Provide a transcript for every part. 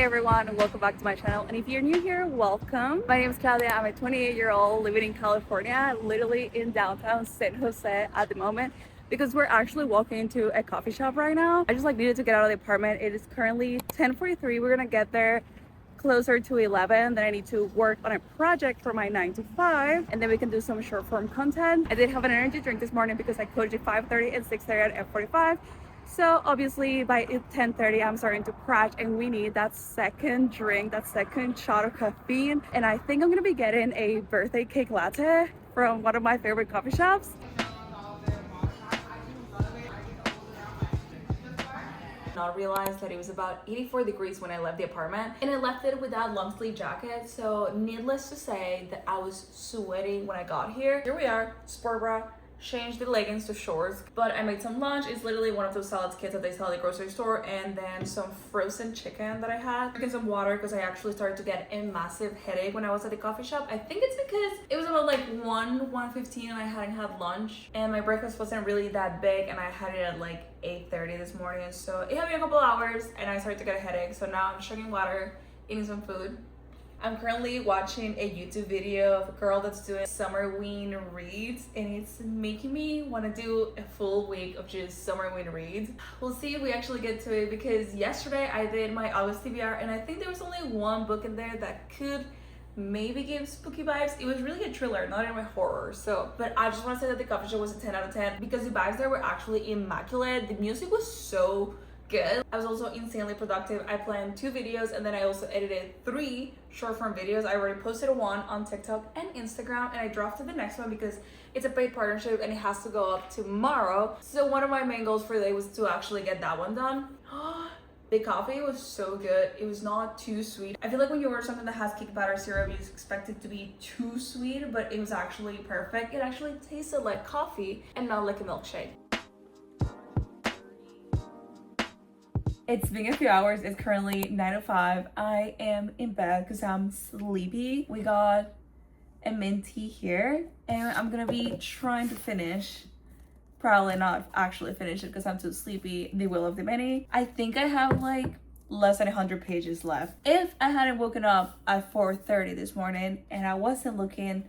everyone, and welcome back to my channel. And if you're new here, welcome. My name is Claudia. I'm a 28-year-old living in California, literally in downtown San Jose at the moment, because we're actually walking into a coffee shop right now. I just needed to get out of the apartment. It is currently 10:43. We're gonna get there closer to 11. Then I need to work on a project for my 9 to 5, and then we can do some short form content. I did have an energy drink this morning because I coached at 5:30 and 6:30 at F45. So obviously by 10:30 I'm starting to crash, and we need that second drink, that second shot of caffeine. And I think I'm gonna be getting a birthday cake latte from one of my favorite coffee shops. Not realized that it was about 84 degrees when I left the apartment, and I left it without long sleeve jacket, so needless to say that I was sweating when I got here. Here we are, sport bra, changed the leggings to shorts, but I made some lunch. It's literally one of those salad kits that they sell at the grocery store, and then some frozen chicken that I had. Drinking some water because I actually started to get a massive headache when I was at the coffee shop. I think it's because it was about like 1:15 and I hadn't had lunch, and my breakfast wasn't really that big, and I had it at like 8:30 this morning, so it had me a couple hours and I started to get a headache. So now I'm just drinking water, eating some food. I'm currently watching a YouTube video of a girl that's doing summer ween reads, and it's making me want to do a full week of just summer ween reads. We'll see if we actually get to it, because yesterday I did my August TBR and I think there was only one book in there that could maybe give spooky vibes. It was really a thriller, not even a horror. So, but I just want to say that the coffee shop was a 10 out of 10 because the vibes there were actually immaculate. The music was so good. I was also insanely productive. I planned 2 videos, and then I also edited 3 short form videos. I already posted one on TikTok and Instagram, and I drafted the next one because it's a paid partnership and it has to go up tomorrow. So one of my main goals for the day was to actually get that one done. The coffee was so good. It was not too sweet. I feel like when you order something that has cake batter syrup, you just expect it to be too sweet, but it was actually perfect. It actually tasted like coffee and not like a milkshake. It's been a few hours. It's currently 9:05. I am in bed because I'm sleepy. We got a mint tea here, and I'm gonna be trying to finish, probably not actually finish it because I'm too sleepy, The Will of the Many. I think I have like less than 100 pages left. If I hadn't woken up at 4:30 this morning and I wasn't looking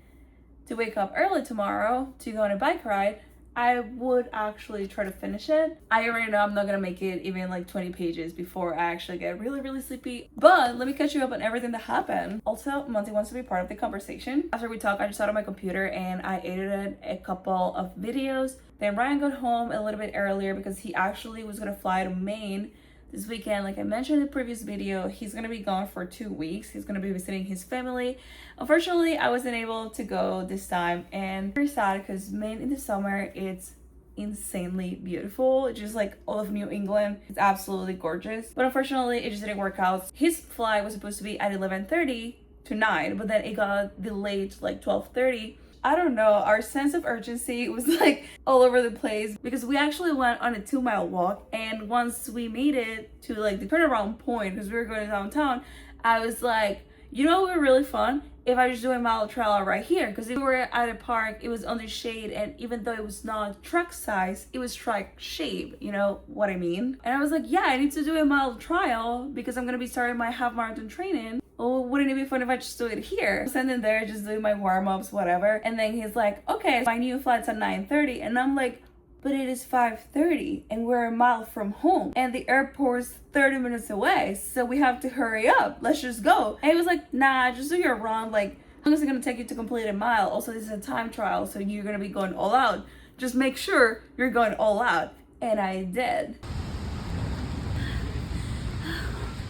to wake up early tomorrow to go on a bike ride, I would actually try to finish it. I already know I'm not gonna make it even like 20 pages before I actually get really sleepy. But let me catch you up on everything that happened. Also, Monty wants to be part of the conversation. After we talked, I just sat on my computer and I edited a couple of videos. Then Ryan got home a little bit earlier because he actually was gonna fly to Maine this weekend. Like I mentioned in the previous video, he's gonna be gone for 2 weeks. He's gonna be visiting his family. Unfortunately, I wasn't able to go this time, and very sad because Maine in the summer, it's insanely beautiful. It's just like all of New England. It's absolutely gorgeous. But unfortunately, it just didn't work out. His flight was supposed to be at 11:30 to 9, but then it got delayed to like 12:30. I don't know, our sense of urgency was like all over the place because we actually went on a 2-mile walk, and once we made it to like the turnaround point, because we were going downtown, I was like, you know what would be really fun? If I just do a mile trail right here, because if we were at a park, it was under shade, and even though it was not truck size, it was truck shape, you know what I mean? And I was like, yeah, I need to do a mile trial because I'm gonna be starting my half marathon training. Oh, wouldn't it be fun if I just do it here? I'm standing there just doing my warm-ups, whatever. And then he's like, okay, my new flight's at 9:30. And I'm like, but it is 5:30 and we're a mile from home and the airport's 30 minutes away, so we have to hurry up. Let's just go. And he was like, nah, just do your run. Like, how long is it gonna take you to complete a mile? Also, this is a time trial, so you're gonna be going all out. Just make sure you're going all out. And I did.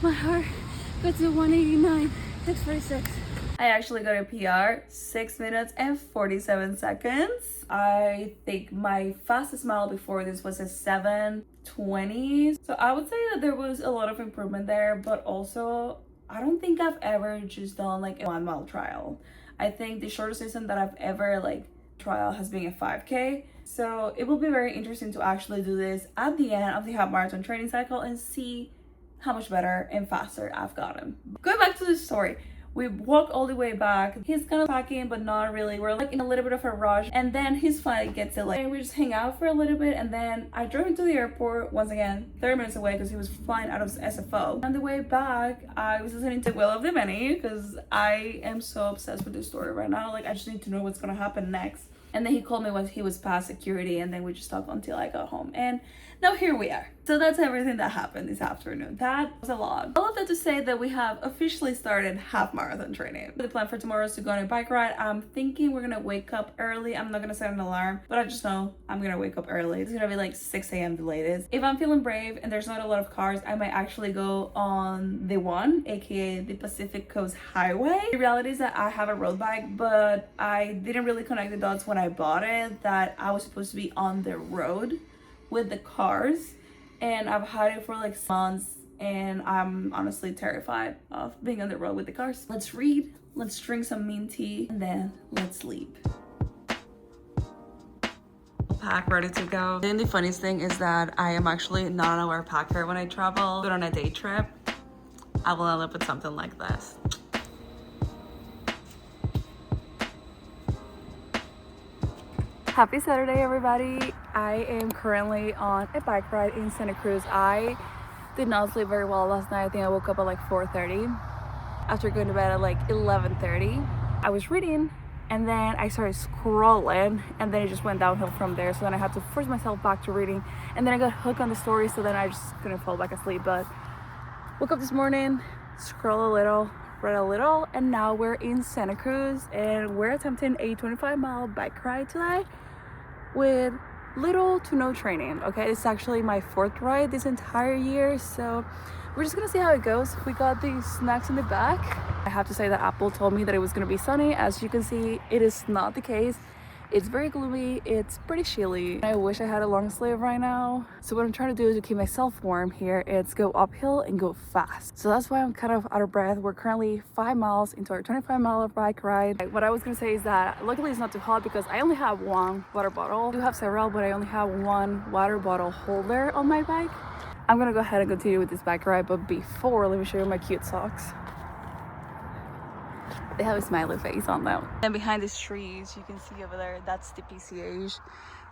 My heart got to 189, 646. I actually got a PR, 6 minutes and 47 seconds. I think my fastest mile before this was a 7:20. So I would say that there was a lot of improvement there, but also I don't think I've ever just done like a 1-mile trial. I think the shortest distance that I've ever like trial has been a 5K. So it will be very interesting to actually do this at the end of the half marathon training cycle and see how much better and faster I've gotten. Going back to the story, We walk all the way back. He's kind of packing, but not really. We're like in a little bit of a rush. And then his flight gets delayed. And we just hang out for a little bit. And then I drove him to the airport, once again, 30 minutes away because he was flying out of SFO. On the way back, I was listening to Will of the Many because I am so obsessed with this story right now. Like, I just need to know what's going to happen next. And then he called me once he was past security, and then we just talked until I got home. And now here we are. So that's everything that happened this afternoon. That was a lot. All of that to say that we have officially started half marathon training. The plan for tomorrow is to go on a bike ride. I'm thinking we're gonna wake up early. I'm not gonna set an alarm, but I just know I'm gonna wake up early. It's gonna be like 6 a.m. the latest. If I'm feeling brave and there's not a lot of cars, I might actually go on the one, aka the Pacific Coast Highway. The reality is that I have a road bike, but I didn't really connect the dots when I bought it that I was supposed to be on the road with the cars, and I've had it for like months, and I'm honestly terrified of being on the road with the cars. Let's read, let's drink some mint tea, and then let's sleep. Pack ready to go. And the funniest thing is that I am actually not an aware packer when I travel, but on a day trip I will end up with something like this. Happy Saturday, everybody. I am currently on a bike ride in Santa Cruz. I did not sleep very well last night. I think I woke up at like 4:30 after going to bed at like 11:30. I was reading and then I started scrolling, and then it just went downhill from there. So then I had to force myself back to reading, and then I got hooked on the story, so then I just couldn't fall back asleep. But woke up this morning, scroll a little, read a little, and now we're in Santa Cruz and we're attempting a 25-mile bike ride today with little to no training. Okay, it's actually my 4th ride this entire year, so we're just gonna see how it goes. We got these snacks in the back. I have to say that Apple told me that it was gonna be sunny. As you can see, it is not the case. It's very gloomy, it's pretty chilly. I wish I had a long sleeve right now. So what I'm trying to do is to keep myself warm here, it's go uphill and go fast. So that's why I'm kind of out of breath. We're currently 5 miles into our 25-mile bike ride. What I was gonna say is that luckily it's not too hot because I only have one water bottle. I do have several, but I only have one water bottle holder on my bike. I'm gonna go ahead and continue with this bike ride, but before, let me show you my cute socks. They have a smiley face on them. And behind these trees, you can see over there, that's the PCH.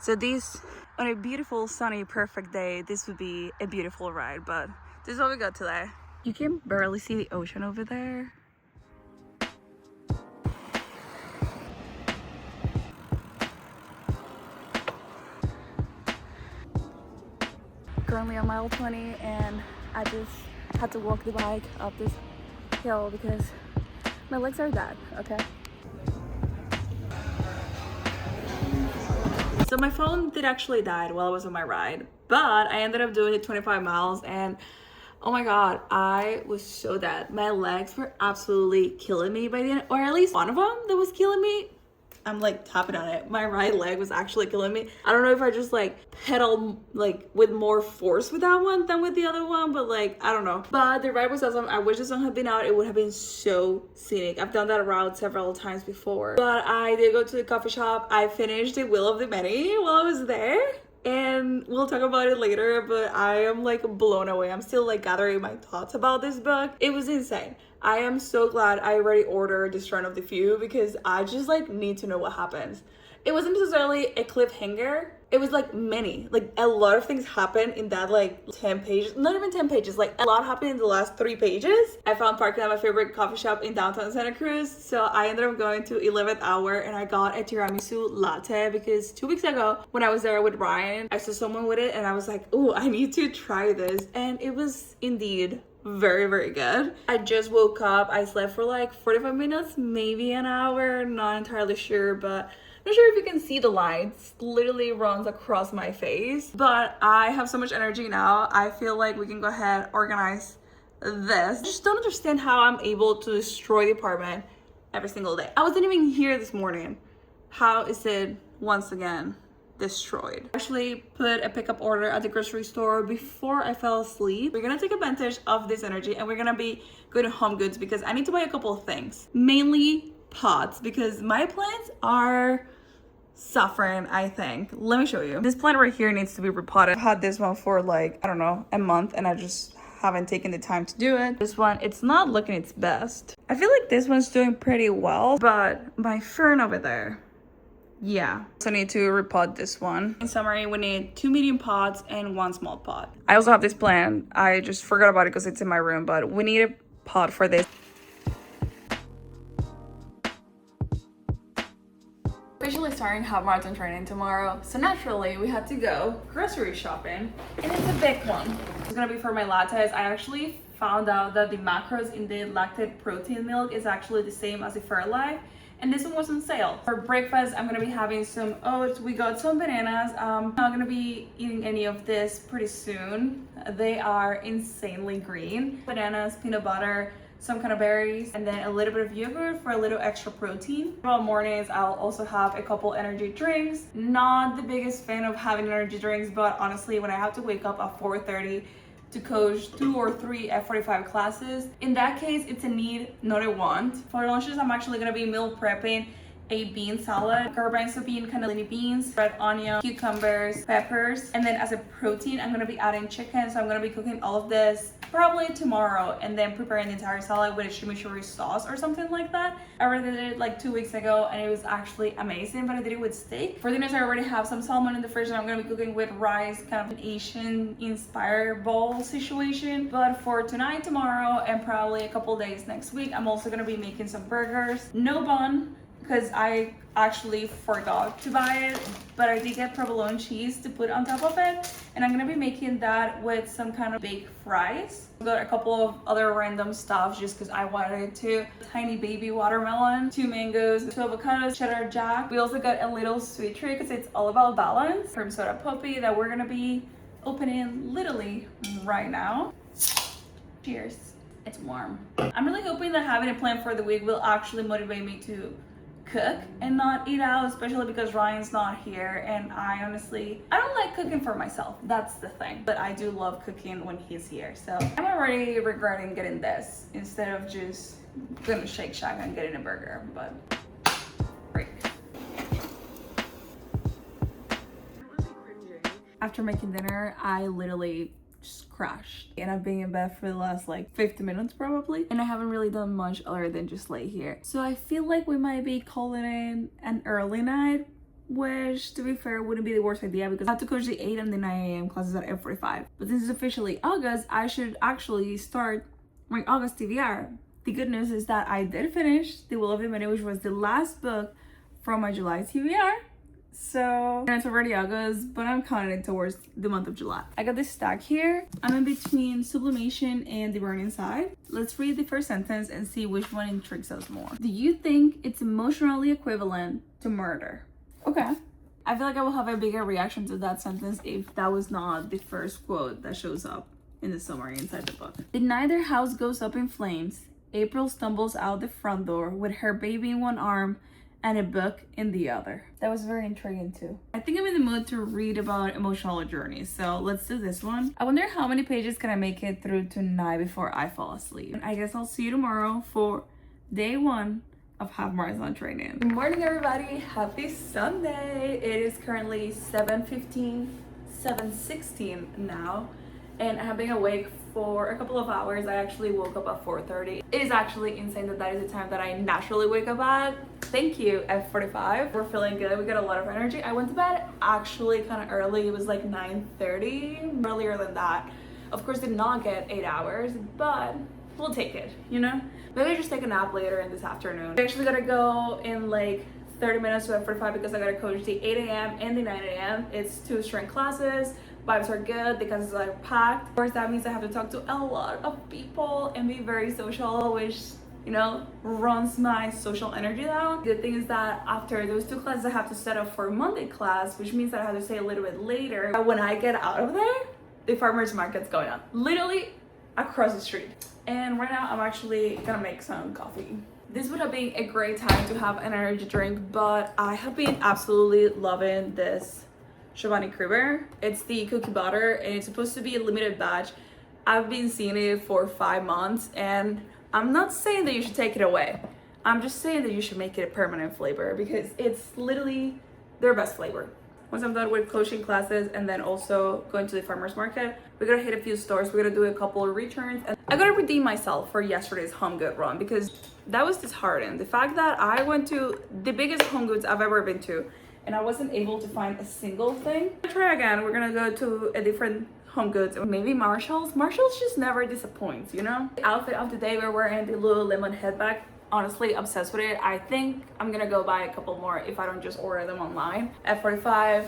So this, on a beautiful, sunny, perfect day, this would be a beautiful ride, but this is what we got today. You can barely see the ocean over there. Currently on mile 20, and I just had to walk the bike up this hill because my legs are dead, okay? So my phone did actually die while I was on my ride, but I ended up doing it 25 miles, and oh my god, I was so dead. My legs were absolutely killing me by the end, or at least one of them that was killing me. I'm like tapping on it. My right leg was actually killing me. I don't know if I just like pedal like with more force with that one than with the other one, but like, I don't know. But the ride was awesome. I wish the sun had been out. It would have been so scenic. I've done that route several times before. But I did go to the coffee shop. I finished the Will of the Many while I was there, and we'll talk about it later, but I am like blown away. I'm still like gathering my thoughts about this book. It was insane. I am so glad I already ordered The Strand of the Few because I just like need to know what happens. It wasn't necessarily a cliffhanger. It was like many, like a lot of things happened in that like 10 pages, not even 10 pages, like a lot happened in the last 3 pages. I found parking at my favorite coffee shop in downtown Santa Cruz. So I ended up going to 11th hour and I got a tiramisu latte because 2 weeks ago when I was there with Ryan, I saw someone with it and I was like, oh, I need to try this. And it was indeed very, very good. I just woke up. I slept for like 45 minutes, maybe an hour, not entirely sure, but not sure if you can see the lights. Literally runs across my face, but I have so much energy now. I feel like we can go ahead, organize this. I just don't understand how I'm able to destroy the apartment every single day. I wasn't even here this morning. How is it once again destroyed? I actually put a pickup order at the grocery store before I fell asleep. We're gonna take advantage of this energy and we're gonna be going to Home Goods because I need to buy a couple of things, mainly pots, because my plants are suffering, I think. Let me show you. This plant right here needs to be repotted. I've had this one for like, I don't know, a month, and I just haven't taken the time to do it. This one, it's not looking its best. I feel like this one's doing pretty well, but my fern over there, yeah. So I need to repot this one. In summary, we need 2 medium pots and 1 small pot. I also have this plant. I just forgot about it because it's in my room, but we need a pot for this. Officially starting half marathon training tomorrow, so naturally we had to go grocery shopping, and it's a big one. It's gonna be for my lattes. I actually found out that the macros in the lactate protein milk is actually the same as the Fairlife, and this one was on sale. For breakfast, I'm gonna be having some oats. We got some bananas. I'm not gonna be eating any of this pretty soon. They are insanely green. Bananas, peanut butter, some kind of berries, and then a little bit of yogurt for a little extra protein. About mornings, I'll also have a couple energy drinks. Not the biggest fan of having energy drinks, but honestly, when I have to wake up at 4:30 to coach 2 or 3 F45 classes, in that case, it's a need, not a want. For lunches, I'm actually gonna be meal prepping a bean salad, garbanzo bean, cannellini beans, red onion, cucumbers, peppers, and then as a protein, I'm gonna be adding chicken. So I'm gonna be cooking all of this probably tomorrow and then preparing the entire salad with a chimichurri sauce or something like that. I already did it like 2 weeks ago and it was actually amazing, but I did it with steak. For dinners, I already have some salmon in the fridge and I'm gonna be cooking with rice, kind of an Asian inspired bowl situation. But for tonight, tomorrow, and probably a couple days next week, I'm also gonna be making some burgers. No bun, because I actually forgot to buy it, but I did get provolone cheese to put on top of it, and I'm gonna be making that with some kind of baked fries. I got a couple of other random stuff just because I wanted to. Tiny baby watermelon, 2 mangoes, 2 avocados, cheddar jack. We also got a little sweet treat because it's all about balance. Cream soda puppy that we're gonna be opening literally right now. Cheers. It's warm. I'm really hoping that having a plan for the week will actually motivate me to cook and not eat out, especially because Ryan's not here, and I don't like cooking for myself. That's the thing, but I do love cooking when he's here. So I'm already regretting getting this instead of just going to Shake Shack and getting a burger, but break. After making dinner, I literally just crashed, and I've been in bed for the last like 50 minutes probably, and I haven't really done much other than just lay here. So I feel like we might be calling in an early night, which to be fair wouldn't be the worst idea because I have to coach the 8 and the 9 a.m. classes at F45. But since it's officially August, I should actually start my August TBR. The good news is that I did finish The Will of the Many, which was the last book from my July TBR. So, and it's already August, but I'm counting it towards the month of July. I got this stack here. I'm in between sublimation and the burning side. Let's read the first sentence and see which one intrigues us more. Do you think it's emotionally equivalent to murder? Okay. I feel like I will have a bigger reaction to that sentence if that was not the first quote that shows up in the summary inside the book. The night their house goes up in flames, April stumbles out the front door with her baby in one arm and a book in the other. That was very intriguing too. I think I'm in the mood to read about emotional journeys, so let's do this one. I wonder how many pages can I make it through tonight before I fall asleep. I guess I'll see you tomorrow for day 1 of half marathon training. Good morning, everybody. Happy Sunday. It is currently 7:15, 7:16 now, and I have been awake for a couple of hours. I actually woke up at 4:30. It is actually insane that that is the time that I naturally wake up at. Thank you, F45. We're feeling good. We got a lot of energy. I went to bed actually kind of early. It was like 9:30, earlier than that. Of course, did not get 8 hours, but we'll take it, you know? Maybe I'll just take a nap later in this afternoon. I actually gotta go in like 30 minutes to F45 because I gotta coach the 8 a.m. and the 9 a.m. It's 2 strength classes. Vibes are good because are packed. Of course, that means I have to talk to a lot of people and be very social, which, you know, runs my social energy down. The thing is that after those 2 classes, I have to set up for Monday class, which means that I have to stay a little bit later. When I get out of there, the farmer's market's going on, literally across the street. And right now, I'm actually gonna make some coffee. This would have been a great time to have an energy drink, but I have been absolutely loving this Giovanni Kruber. It's the cookie butter and it's supposed to be a limited batch. I've been seeing it for 5 months, and I'm not saying that you should take it away. I'm just saying that you should make it a permanent flavor because it's literally their best flavor. Once I'm done with coaching classes and then also going to the farmer's market, we're gonna hit a few stores. We're gonna do a couple of returns. And I gotta redeem myself for yesterday's home good run because that was disheartening. The fact that I went to the biggest home goods I've ever been to and I wasn't able to find a single thing. Try again. We're gonna go to a different home goods, or maybe Marshalls. Marshalls just never disappoints, you know? The outfit of the day, we're wearing the Lululemon headbag. Honestly, obsessed with it. I think I'm gonna go buy a couple more if I don't just order them online. F45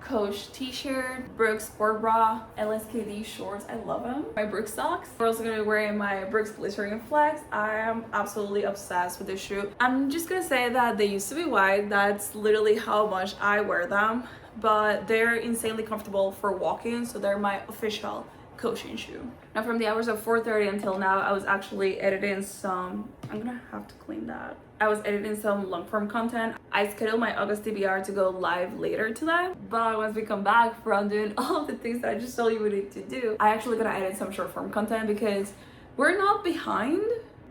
Coach t-shirt, Brooks sport bra, LSKD shorts. I love them. My Brooks socks. We're also gonna be wearing my Brooks Glycerin Flex. I am absolutely obsessed with this shoe. I'm just gonna say that they used to be white. That's literally how much I wear them, but they're insanely comfortable for walking, so they're my official coaching shoe. Now from the hours of 4:30 until now, I was actually editing some, I'm gonna have to clean that. I was editing some long form content. I scheduled my August TBR to go live later today, but once we come back from doing all the things that I just told you we need to do, I actually gonna edit some short form content because we're not behind,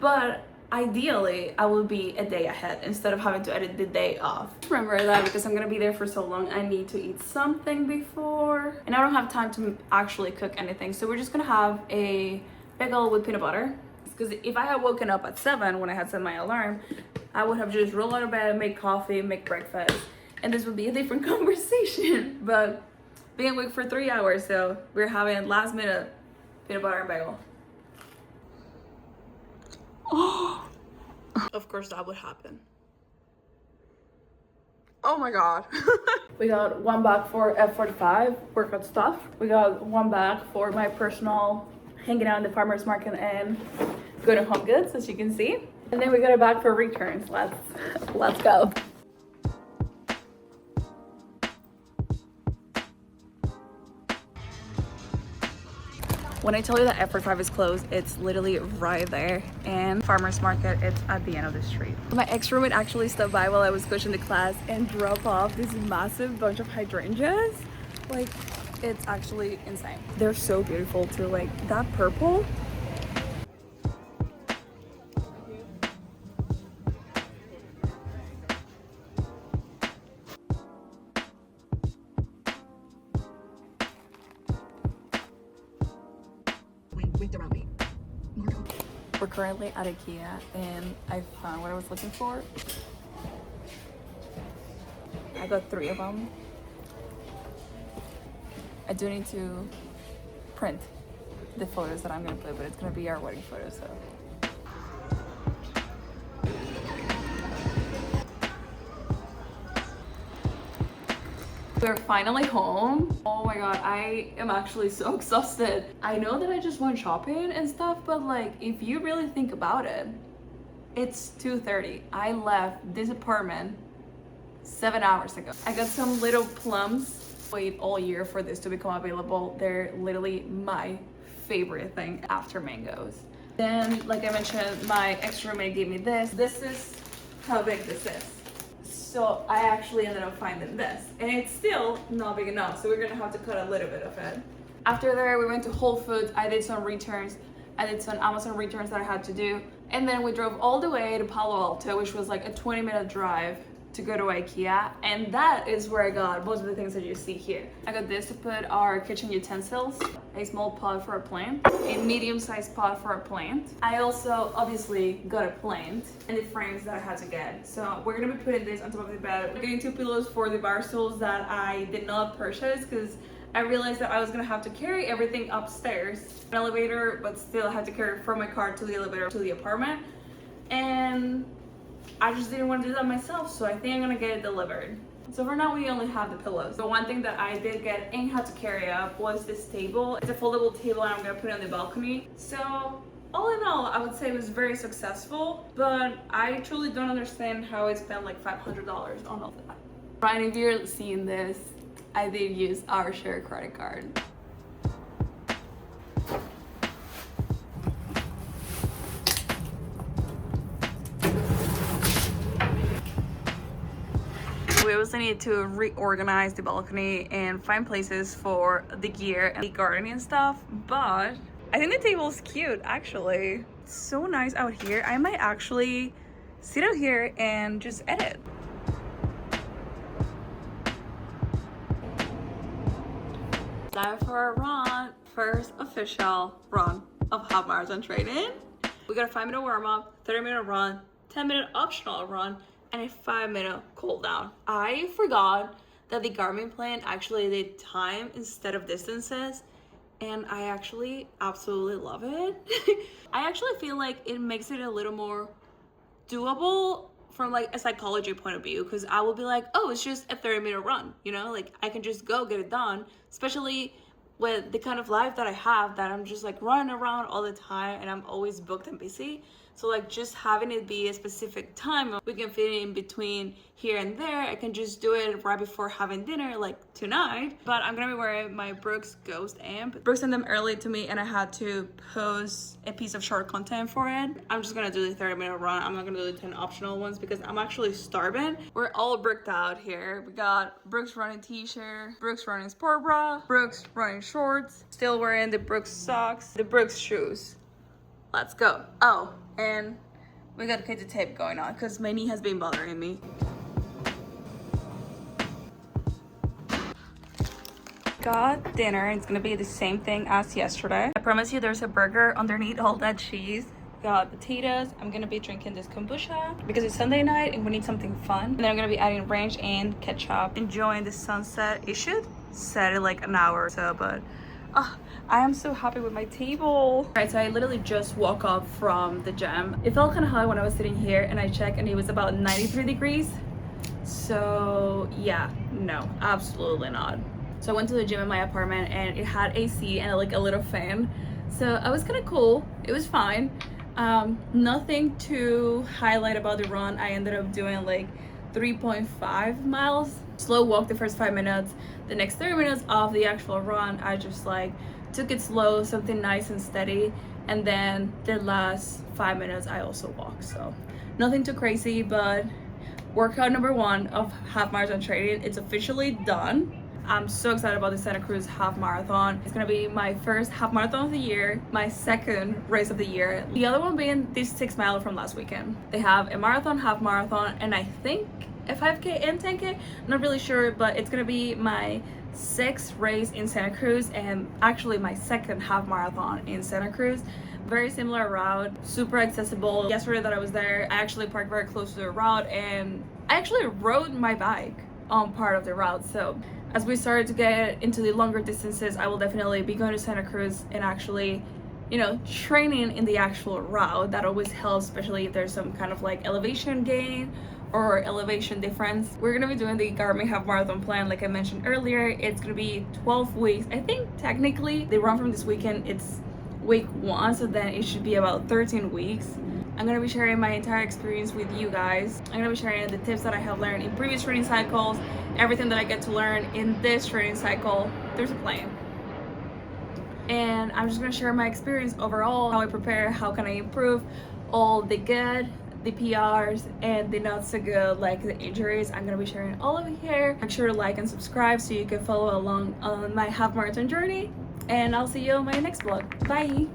but ideally I will be a day ahead instead of having to edit the day off. Remember that because I'm gonna be there for so long, I need to eat something before, and I don't have time to actually cook anything, so we're just gonna have a bagel with peanut butter. Because if I had woken up at 7 when I had set my alarm, I would have just rolled out of bed, make coffee, make breakfast, and this would be a different conversation. But being awake for 3 hours, so we're having last minute peanut butter and bagel. Oh, of course that would happen. Oh my god. We got one bag for F45 workout stuff. We got one bag for my personal hanging out in the farmer's market and go to home goods, as you can see. And then we got a bag for returns. Let's go. When I tell you that F45 is closed, it's literally right there, and farmer's market, it's at the end of the street. My ex-roommate actually stopped by while I was coaching the class and dropped off this massive bunch of hydrangeas. Like, it's actually insane. They're so beautiful too, like that purple. We're currently at IKEA and I found what I was looking for. I got 3 of them. I do need to print the photos that I'm gonna put, but it's gonna be our wedding photos, so. We're finally home. Oh my god, I am actually so exhausted. I know that I just went shopping and stuff, but like, if you really think about it, it's 2:30. I left this apartment 7 hours ago. I got some little plums. Wait all year for this to become available. They're literally my favorite thing after mangoes. Then, like I mentioned, my ex-roommate gave me this. This is how big this is. So I actually ended up finding this, and it's still not big enough, so we're gonna have to cut a little bit of it. After there, we went to Whole Foods. I did some returns. I did some Amazon returns that I had to do, and then we drove all the way to Palo Alto, which was like a 20-minute drive to go to IKEA, and that is where I got most of the things that you see here. I got this to put our kitchen utensils, a small pot for a plant, a medium-sized pot for a plant. I also obviously got a plant and the frames that I had to get. So we're gonna be putting this on top of the bed. We're getting 2 pillows for the bar stools that I did not purchase because I realized that I was gonna have to carry everything upstairs, an elevator, but still had to carry it from my car to the elevator to the apartment. And I just didn't want to do that myself, so I think I'm gonna get it delivered. So for now, we only have the pillows. The one thing that I did get and had to carry up was this table. It's a foldable table and I'm gonna put it on the balcony. So all in all, I would say it was very successful, but I truly don't understand how I spent like $500 on all that. Ryan, if you're seeing this, I did use our shared credit card. We also need to reorganize the balcony and find places for the gear and the gardening stuff, but I think the table's cute actually. It's so nice out here. I might actually sit out here and just edit. time for a run. First official run of half marathon training. We got a 5-minute warm up, 30-minute run, 10-minute optional run, and a 5-minute cool down. I forgot that the Garmin plan actually did time instead of distances, and I actually absolutely love it. I actually feel like it makes it a little more doable from like a psychology point of view, because I will be like, oh, it's just a 30-minute run, you know, like I can just go get it done, especially with the kind of life that I have, that I'm just like running around all the time and I'm always booked and busy. So like just having it be a specific time, we can fit it in between here and there. I can just do it right before having dinner, like tonight. But I'm gonna be wearing my Brooks Ghost amp. Brooks sent them early to me and I had to post a piece of short content for it. I'm just gonna do the 30-minute run. I'm not gonna do the 10 optional ones because I'm actually starving. We're all bricked out here. We got Brooks running t-shirt, Brooks running sport bra, Brooks running shorts, still wearing the Brooks socks, the Brooks shoes. Let's go. Oh, and we got kids tape going on because my knee has been bothering me. Got dinner. It's gonna be the same thing as yesterday. I promise you there's a burger underneath all that cheese. Got potatoes. I'm gonna be drinking this kombucha because it's Sunday night and we need something fun. And then I'm gonna be adding ranch and ketchup. Enjoying the sunset. It should set in like an hour or so, but I am so happy with my table. All right, so I literally just woke up from the gym. It felt kind of hot when I was sitting here and I checked and it was about 93 degrees. So yeah, no, absolutely not. So I went to the gym in my apartment and it had AC and like a little fan. So I was kind of cool. It was fine. Nothing to highlight about the run. I ended up doing like 3.5 miles. Slow walk the first 5 minutes. The next 30 minutes of the actual run, I just like took it slow, something nice and steady. And then the last 5 minutes, I also walked. So nothing too crazy, but workout number 1 of half marathon training, it's officially done. I'm so excited about the Santa Cruz half marathon. It's gonna be my first half marathon of the year, my second race of the year. The other one being this 6 mile from last weekend. They have a marathon, half marathon, and I think a 5K and 10K. Not really sure, but it's gonna be my 6th race in Santa Cruz and actually my 2nd half marathon in Santa Cruz. Very similar route, super accessible. Yesterday that I was there, I actually parked very close to the route and I actually rode my bike on part of the route. So as we started to get into the longer distances, I will definitely be going to Santa Cruz and actually, you know, training in the actual route. That always helps, especially if there's some kind of like elevation gain or elevation difference. We're gonna be doing the Garmin half marathon plan like I mentioned earlier. It's gonna be 12 weeks. I think technically the run from this weekend, it's week 1, so then it should be about 13 weeks. I'm gonna be sharing my entire experience with you guys. I'm gonna be sharing the tips that I have learned in previous training cycles, everything that I get to learn in this training cycle. There's a plan. And I'm just gonna share my experience overall, how I prepare, how can I improve, all the good, the PRs, and the not so good, like the injuries. I'm gonna be sharing all of it here. Make sure to like and subscribe so you can follow along on my half marathon journey. And I'll see you on my next vlog. Bye!